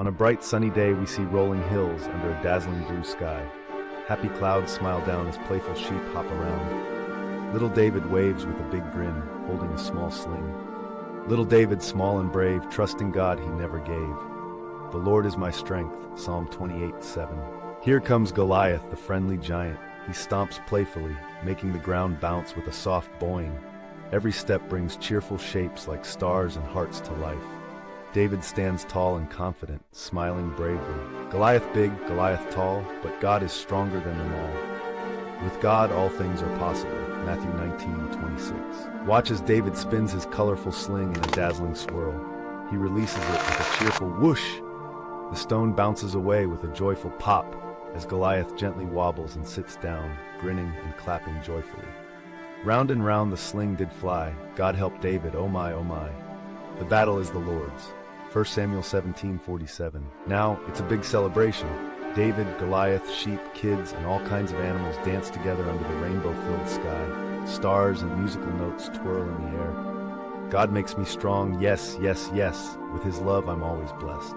On a bright sunny day, we see rolling hills under a dazzling blue sky. Happy clouds smile down as playful sheep hop around. Little David waves with a big grin, holding a small sling. Little David, small and brave, trusting God he never gave. The Lord is my strength, Psalm 28:7. Here comes Goliath, the friendly giant. He stomps playfully, making the ground bounce with a soft boing. Every step brings cheerful shapes like stars and hearts to life. David stands tall and confident, smiling bravely. Goliath big, Goliath tall, but God is stronger than them all. With God, all things are possible. Matthew 19:26. Watch as David spins his colorful sling in a dazzling swirl. He releases it with a cheerful whoosh. The stone bounces away with a joyful pop as Goliath gently wobbles and sits down, grinning and clapping joyfully. Round and round the sling did fly. God help David, oh my, oh my. The battle is the Lord's. 1 Samuel 17:47. Now, it's a big celebration. David, Goliath, sheep, kids, and all kinds of animals dance together under the rainbow-filled sky. Stars and musical notes twirl in the air. God makes me strong, yes, yes, yes. With his love, I'm always blessed.